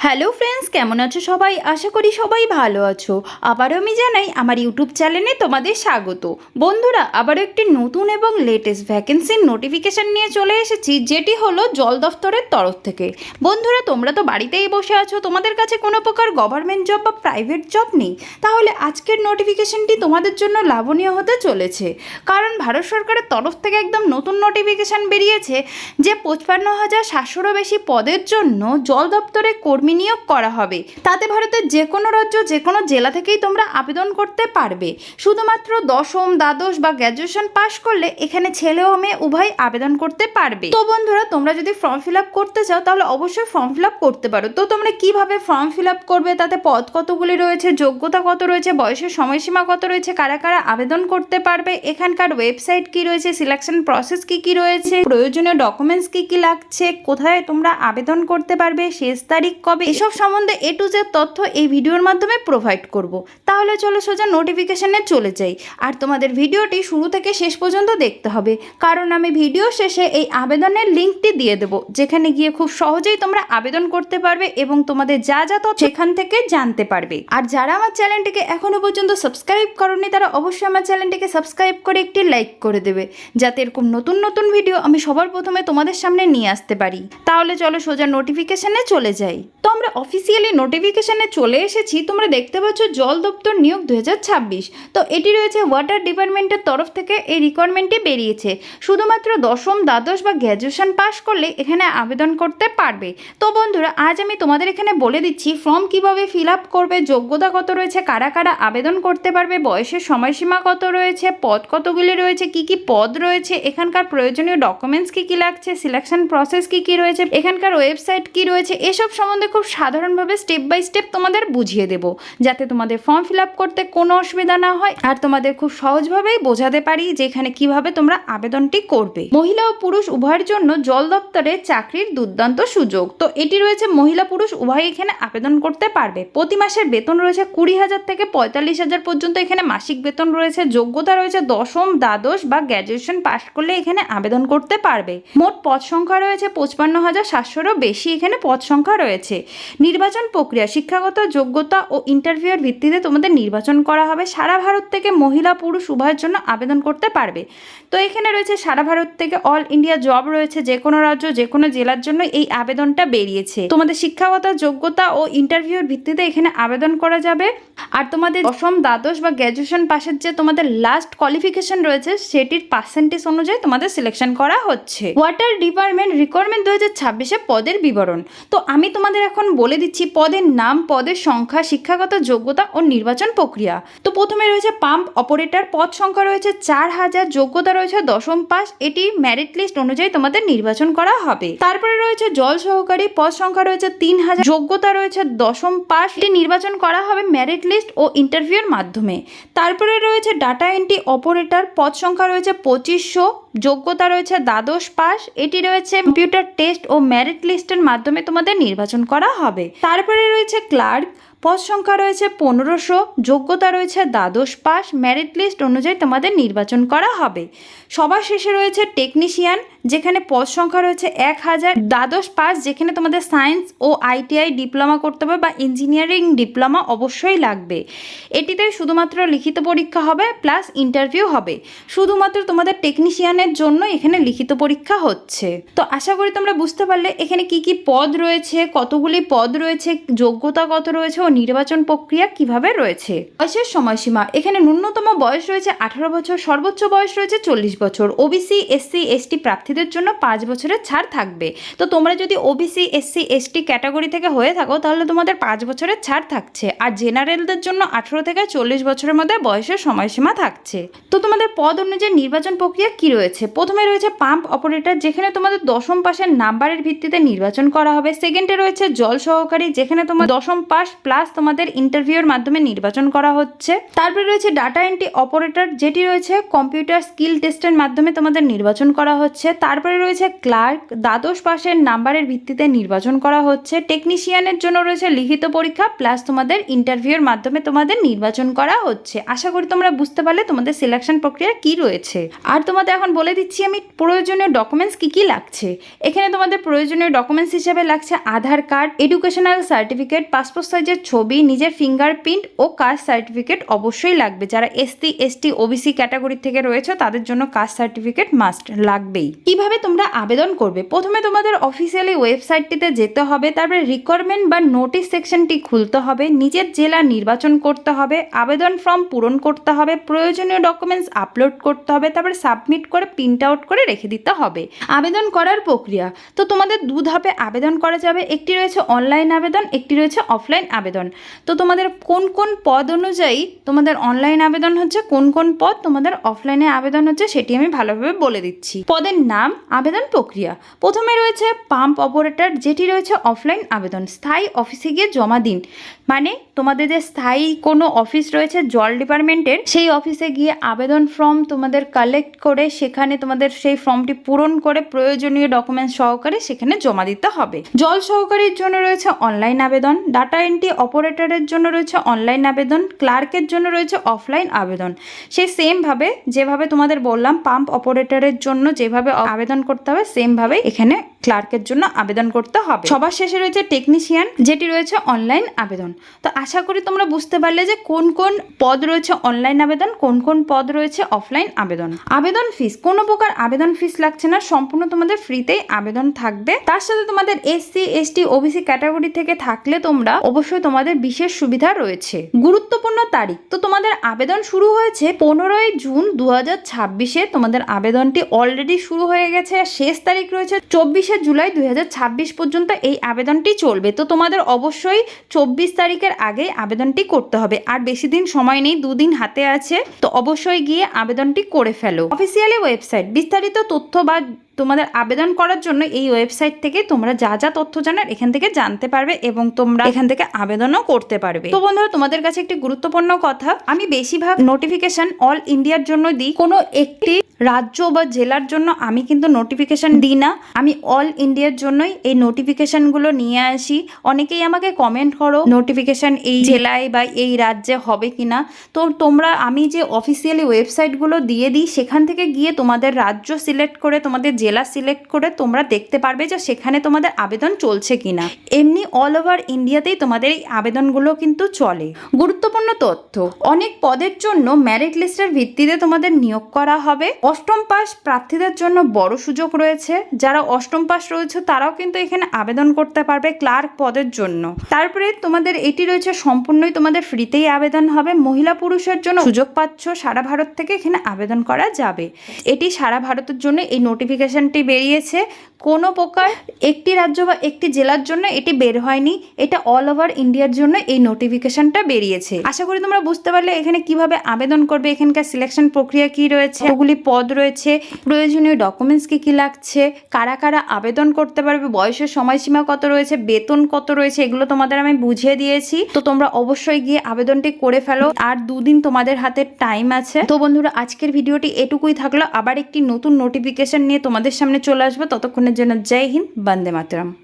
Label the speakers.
Speaker 1: Hello friends, কেমন আছো সবাই? আশা করি সবাই ভালো আছো। আবারও আমি জানাই আমার ইউটিউব চ্যানেলে তোমাদের স্বাগত। বন্ধুরা, আবারও একটি নতুন এবং লেটেস্ট ভ্যাকেন্সির নোটিফিকেশান নিয়ে চলে এসেছি, যেটি হলো জল দফতরের তরফ থেকে। বন্ধুরা, তোমরা তো বাড়িতেই বসে আছো, তোমাদের কাছে কোনো প্রকার গভর্নমেন্ট জব বা প্রাইভেট জব নেই, তাহলে আজকের নোটিফিকেশানটি তোমাদের জন্য লাভনীয় হতে চলেছে। কারণ ভারত সরকারের তরফ থেকে একদম নতুন নোটিফিকেশান বেরিয়েছে যে 55,700-রও বেশি পদের জন্য জল দপ্তরে কর্মী নিয়োগ করা হবে। তাতে ভারতের যে কোনো রাজ্য, যে কোনো জেলা থেকেই তোমরা আবেদন করতে পারবে। শুধুমাত্র দশম, দ্বাদশ বা গ্র্যাজুয়েশন পাশ করলে এখানে ছেলে ও মেয়ে উভয় আবেদন করতে পারবে। তো বন্ধুরা, তোমরা যদি ফর্ম ফিল আপ করতে চাও তাহলে অবশ্যই ফর্ম ফিল আপ করতে পারো। তো তোমরা কিভাবে ফর্ম ফিল আপ করবে, তাতে পদ কতগুলি রয়েছে, যোগ্যতা কত রয়েছে, বয়সের সময়সীমা কত রয়েছে, কারা কারা আবেদন করতে পারবে, এখানকার ওয়েবসাইট কি রয়েছে, সিলেকশন প্রসেস কি কি রয়েছে, প্রয়োজনীয় ডকুমেন্টস কি কি লাগছে, কোথায় তোমরা আবেদন করতে পারবে, শেষ তারিখ কবে, এসব সম্বন্ধে A to Z তথ্য এই ভিডিওর মাধ্যমে প্রোভাইড করব। তাহলে চলো সোজা নোটিফিকেশনে চলে যাই। আর তোমাদের ভিডিওটি শুরু থেকে শেষ পর্যন্ত দেখতে হবে, কারণ আমি ভিডিও শেষে এই আবেদনের লিঙ্কটি দিয়ে দেবো, যেখানে গিয়ে খুব সহজেই তোমরা আবেদন করতে পারবে এবং তোমাদের যা যা তথ্য সেখান থেকে জানতে পারবে। আর যারা আমার চ্যানেলটিকে এখনো পর্যন্ত সাবস্ক্রাইব করোনি, তারা অবশ্যই আমার চ্যানেলটিকে সাবস্ক্রাইব করে একটি লাইক করে দেবে, যাতে এরকম নতুন নতুন ভিডিও আমি সবার প্রথমে তোমাদের সামনে নিয়ে আসতে পারি। তাহলে চলো সোজা নোটিফিকেশনে চলে যাই। তো আমরা অফিসিয়ালি নোটিফিকেশনে চলে এসেছি। তোমরা দেখতে পাচ্ছ জল দপ্তর নিয়োগ 2026। তো এটি রয়েছে ওয়াটার ডিপার্টমেন্টের তরফ থেকে এই রিকোয়ারমেন্টটি বেরিয়েছে। শুধুমাত্র দশম, দ্বাদশ বা গ্র্যাজুয়েশন পাস করলে এখানে আবেদন করতে পারবে। তো বন্ধুরা, আজ আমি তোমাদের এখানে বলে দিচ্ছি ফর্ম কিভাবে ফিল আপ করবে, যোগ্যতা কত রয়েছে, কারা কারা আবেদন করতে পারবে, বয়সের সময়সীমা কত রয়েছে, পদ কতগুলি রয়েছে, কি কি পদ রয়েছে, এখানকার প্রয়োজনীয় ডকুমেন্টস কি কি লাগছে, সিলেকশন প্রসেস কি কি রয়েছে, এখানকার ওয়েবসাইট কি রয়েছে, এসব সম্বন্ধে খুব সাধারণভাবে স্টেপ বাই স্টেপ তোমাদের বুঝিয়ে দেব, যাতে তোমাদের ফর্ম ফিল আপ করতে কোনো অসুবিধা না হয় আর তোমাদের খুব সহজভাবেই বোঝাতে পারি যে এখানে কিভাবে তোমরা আবেদনটি করবে। মহিলা ও পুরুষ উভয়ের জন্য জল দপ্তরে চাকরির দুর্দান্ত সুযোগ। তো এটি রয়েছে মহিলা পুরুষ উভয় এখানে আবেদন করতে পারবে। প্রতি মাসের বেতন রয়েছে 20,000 থেকে 45,000 পর্যন্ত এখানে মাসিক বেতন রয়েছে। যোগ্যতা রয়েছে দশম, দ্বাদশ বা গ্র্যাজুয়েশন পাস করলে এখানে আবেদন করতে পারবে। মোট পদ সংখ্যা রয়েছে 55,700-রও বেশি এখানে পদ সংখ্যা রয়েছে। নির্বাচন প্রক্রিয়া শিক্ষাগত যোগ্যতা ও ইন্টারভিউয়ের ভিত্তিতে তোমাদের নির্বাচন করা হবে। সারা ভারত থেকে মহিলা পুরুষ উভয়ের জন্য আবেদন করতে পারবে। তো এখানে রয়েছে সারা ভারত থেকে অল ইন্ডিয়া জব রয়েছে, যে কোনো রাজ্য, যে কোনো জেলার জন্য এই আবেদনটা বেরিয়েছে। তোমাদের শিক্ষাগত যোগ্যতা ও ইন্টারভিউয়ের ভিত্তিতে এখানে আবেদন করা যাবে। আর তোমাদের দশম, দ্বাদশ বা গ্র্যাজুয়েশন পাশের যে তোমাদের লাস্ট কোয়ালিফিকেশন রয়েছে সেটির পার্সেন্টেজ অনুযায়ী তোমাদের সিলেকশন করা হচ্ছে। ওয়াটার ডিপার্টমেন্ট রিকোয়ারমেন্ট 2026-এ পদের বিবরণ। তো আমি তোমাদের এখন বলে দিচ্ছি পদের নাম, পদের সংখ্যা, শিক্ষাগত যোগ্যতা ও নির্বাচন প্রক্রিয়া। তো প্রথমে রয়েছে পাম্প অপারেটর, পদ সংখ্যা রয়েছে 4,000, যোগ্যতা রয়েছে দশম পাস, এটি মেরিট লিস্ট অনুযায়ী তোমাদের নির্বাচন করা হবে। তারপরে রয়েছে জল সহকারী, পদ সংখ্যা রয়েছে 3,000, যোগ্যতা রয়েছে দশম পাস, এটি নির্বাচন করা হবে মেরিট লিস্ট ও ইন্টারভিউয়ের মাধ্যমে। তারপরে রয়েছে ডাটা এন্ট্রি অপারেটর, পদ সংখ্যা রয়েছে 2,500, যোগ্যতা রয়েছে দ্বাদশ পাস, এটি রয়েছে কম্পিউটার টেস্ট ও মেরিট লিস্টের মাধ্যমে তোমাদের নির্বাচন করা হবে। তারপরে রয়েছে ক্লার্ক, পদ সংখ্যা রয়েছে 1,500, যোগ্যতা রয়েছে দ্বাদশ পাস, মেরিট লিস্ট অনুযায়ী তোমাদের নির্বাচন করা হবে। সবার শেষে রয়েছে টেকনিশিয়ান, যেখানে পদ সংখ্যা রয়েছে 1,000, দ্বাদশ পাস, যেখানে তোমাদের সায়েন্স ও ITI ডিপ্লোমা করতে হবে বা ইঞ্জিনিয়ারিং ডিপ্লোমা অবশ্যই লাগবে। এটিতে শুধুমাত্র লিখিত পরীক্ষা হবে প্লাস ইন্টারভিউ হবে। শুধুমাত্র তোমাদের টেকনিশিয়ানের জন্য এখানে লিখিত পরীক্ষা হচ্ছে। তো আশা করি তোমরা বুঝতে পারলে এখানে কি কি পদ রয়েছে, কতগুলি পদ রয়েছে, যোগ্যতা কত রয়েছে ও নির্বাচন প্রক্রিয়া কিভাবে রয়েছে। বয়সের সময়সীমা, এখানে ন্যূনতম বয়স রয়েছে 18 বছর, সর্বোচ্চ বয়স রয়েছে 40 বছর। OBC, SC, ST প্রার্থীদের জন্য 5 বছরের ছাড় থাকবে। তো তোমরা যদি OBC, SC, ST ক্যাটাগরি থেকে হয়ে থাকো তাহলে তোমাদের 5 বছরের ছাড় থাকছে। আর জেনারেলদের জন্য 18 থেকে 40 বছরের মধ্যে বয়সের সময়সীমা থাকছে। তো তোমাদের পদ অনুযায়ী নির্বাচন প্রক্রিয়া কি রয়েছে। প্রথমে রয়েছে পাম্প অপারেটর, যেখানে তোমাদের দশম পাশের নাম্বারের ভিত্তিতে নির্বাচন করা হবে। সেকেন্ডে রয়েছে জল সহকারী, যেখানে তোমার দশম পাস প্লাস তোমাদের ইন্টারভিউর মাধ্যমে নির্বাচন করা হচ্ছে। তারপরে রয়েছে ডাটা এন্ট্রি অপারেটর, যেটি রয়েছে কম্পিউটার স্কিল টেস্টের মাধ্যমে তোমাদের নির্বাচন করা হচ্ছে। তারপরে রয়েছে ক্লার্ক, দ্বাদশ পাশের নাম্বারের ভিত্তিতে নির্বাচন করা হচ্ছে। টেকনিশিয়ানের জন্য রয়েছে লিখিত পরীক্ষা প্লাস তোমাদের ইন্টারভিউর মাধ্যমে তোমাদের নির্বাচন করা হচ্ছে। আশা করি তোমরা বুঝতে পারলে তোমাদের সিলেকশন প্রক্রিয়া কি রয়েছে। আর তোমাদের এখন বলে দিচ্ছি আমি প্রয়োজনীয় ডকুমেন্টস কী কী লাগছে। এখানে তোমাদের প্রয়োজনীয় ডকুমেন্টস হিসেবে লাগছে আধার কার্ড, এডুকেশনাল সার্টিফিকেট, পাসপোর্ট সাইজের ছবি, নিজের ফিঙ্গারপ্রিন্ট ও কাস্ট সার্টিফিকেট অবশ্যই লাগবে। যারা এসসি এসটি ওবিসি ক্যাটাগরি থেকে রয়েছে তাদের জন্য কাস্ট সার্টিফিকেট মাস্ট লাগবেই। কিভাবে তোমরা আবেদন করবে? প্রথমে তোমাদের অফিসিয়ালি ওয়েবসাইটটিতে যেতে হবে, তারপরে রিকোয়ারমেন্ট বা নোটিশ সেকশনটি খুলতে হবে, নিজের জেলা নির্বাচন করতে হবে, আবেদন ফর্ম পূরণ করতে হবে, প্রয়োজনীয় ডকুমেন্টস আপলোড করতে হবে, তারপরে সাবমিট করে প্রিন্ট আউট করে রেখে দিতে হবে। আবেদন করার প্রক্রিয়া তো তোমাদের দু ধাপে আবেদন করা যাবে। একটি রয়েছে অনলাইন আবেদন, একটি রয়েছে অফলাইন আবেদন। তো তোমাদের কোন কোন পদ অনুযায়ী তোমাদের অনলাইন আবেদন হচ্ছে, কোন কোন পদ তোমাদের অফলাইনে আবেদন হচ্ছে সেটি আমি ভালোভাবে বলে দিচ্ছি। পদের নাম, আবেদন প্রক্রিয়া। প্রথমে রয়েছে পাম্প অপারেটর, যেটি রয়েছে অফলাইন আবেদন। স্থায়ী অফিসে গিয়ে জমা দিন, মানে তোমাদের যে স্থায়ী কোনো অফিস রয়েছে জল ডিপার্টমেন্টের, সেই অফিসে গিয়ে আবেদন ফর্ম তোমাদের কালেক্ট করে সেখানে তোমাদের সেই ফর্মটি পূরণ করে প্রয়োজনীয় ডকুমেন্টস সহকারে সেখানে জমা দিতে হবে। জল সহকারীর জন্য রয়েছে অনলাইন আবেদন, ডাটা এন্ট্রি অপারেটরের জন্য রয়েছে অনলাইন আবেদন, ক্লার্কের জন্য রয়েছে অফলাইন আবেদন। সেই সেমভাবে যেভাবে তোমাদের বললাম পাম্প অপারেটরের জন্য যেভাবে আবেদন করতে হবে সেমভাবে এখানে ক্লার্কের জন্য আবেদন করতে হবে। সবার শেষে রয়েছে টেকনিশিয়ান, যেটি রয়েছে অনলাইন আবেদন। তো আশা করি তোমরা বুঝতে পারলে যে কোন কোন পদ রয়েছে অনলাইন আবেদন, কোন কোন পদ রয়েছে অফলাইন আবেদন। আবেদন ফিস, কোনো প্রকার আবেদন ফিস লাগছে না, সম্পূর্ণ তোমাদের ফ্রিতেই আবেদন থাকবে। তার সাথে তোমাদের এসসি এসটি ওবিসি ক্যাটাগরি থেকে থাকলে তোমরা অবশ্যই তোমাদের বিশেষ সুবিধা রয়েছে। গুরুত্বপূর্ণ তারিখ তো তোমাদের আবেদন শুরু হয়েছে 15ই জুন 2026-এ। তোমাদের আবেদনটি অলরেডি শুরু হয়ে গেছে। শেষ তারিখ রয়েছে 24শে জুলাই 2026 পর্যন্ত এই আবেদনটি চলবে। তো তোমাদের অবশ্যই 24 তারিখের আগে আবেদনটি করতে হবে। আর বেশি দিন সময় নেই, 2 দিন হাতে আছে, তো অবশ্যই গিয়ে আবেদনটি করে ফেলো। অফিসিয়ালি ওয়েবসাইট, বিস্তারিত তথ্য বা তোমাদের আবেদন করার জন্য এই ওয়েবসাইট থেকে তোমরা যা যা তথ্য জানার এখান থেকে জানতে পারবে এবং তোমরা এখান থেকে আবেদনও করতে পারবে। তো বন্ধুরা, তোমাদের কাছে একটি গুরুত্বপূর্ণ কথা, আমি বেশিরভাগ নোটিফিকেশন অল ইন্ডিয়ার জন্য দিই, কোনো একটি রাজ্য বা জেলার জন্য আমি কিন্তু নোটিফিকেশন দিই না। আমি অল ইন্ডিয়ার জন্যই এই নোটিফিকেশনগুলো নিয়ে আসি। অনেকেই আমাকে কমেন্ট করো নোটিফিকেশন এই জেলায় বা এই রাজ্যে হবে কিনা। তো তোমরা, আমি যে অফিসিয়ালি ওয়েবসাইটগুলো দিয়ে দিই সেখান থেকে গিয়ে তোমাদের রাজ্য সিলেক্ট করে তোমাদের জেলা সিলেক্ট করে তোমরা দেখতে পারবে যে সেখানে তোমাদের আবেদন চলছে কিনা। এমনি অল ওভার ইন্ডিয়াতেই তোমাদের এই আবেদনগুলো কিন্তু চলে। গুরুত্বপূর্ণ তথ্য, অনেক পদের জন্য মেরিট লিস্টের ভিত্তিতে তোমাদের নিয়োগ করা হবে। অষ্টম পাস প্রার্থীদের জন্য বড় সুযোগ রয়েছে। যারা অষ্টম পাস রয়েছে তারাও কিন্তু এখানে আবেদন করতে পারবে ক্লার্ক পদের জন্য। তারপরে তোমাদের এটি রয়েছে সম্পূর্ণই তোমাদের ফ্রিতেই আবেদন হবে। মহিলা পুরুষের জন্য সুযোগ পাচ্ছ, সারা ভারত থেকে এখানে আবেদন করা যাবে। এটি সারা ভারতের জন্য এই নোটিফিকেশনটি বেরিয়েছে, কোনো প্রকার একটি রাজ্য বা একটি জেলার জন্য এটি বের হয়নি। এটা অল ওভার ইন্ডিয়ার জন্য এই নোটিফিকেশনটা বেরিয়েছে। আশা করি তোমরা বুঝতে পারলে এখানে কিভাবে আবেদন করবে, এখানকার সিলেকশন প্রক্রিয়া কি রয়েছে, ওগুলি পদ রয়েছে, প্রয়োজনীয় ডকুমেন্টস কি কি লাগছে, কারা কারা আবেদন করতে পারবে, বয়সের সময়সীমা কত রয়েছে, বেতন কত রয়েছে, এগুলো তোমাদের আমি বুঝিয়ে দিয়েছি। তো তোমরা অবশ্যই গিয়ে আবেদনটি করে ফেলো। আর 2 দিন তোমাদের হাতে টাইম আছে। তো বন্ধুরা, আজকের ভিডিওটি এটুকুই থাকলো। আবার একটি নতুন নোটিফিকেশন নিয়ে তোমাদের সামনে চলে আসবো। ততক্ষণের জন্য জয় হিন্দ, বন্দে মাতরম।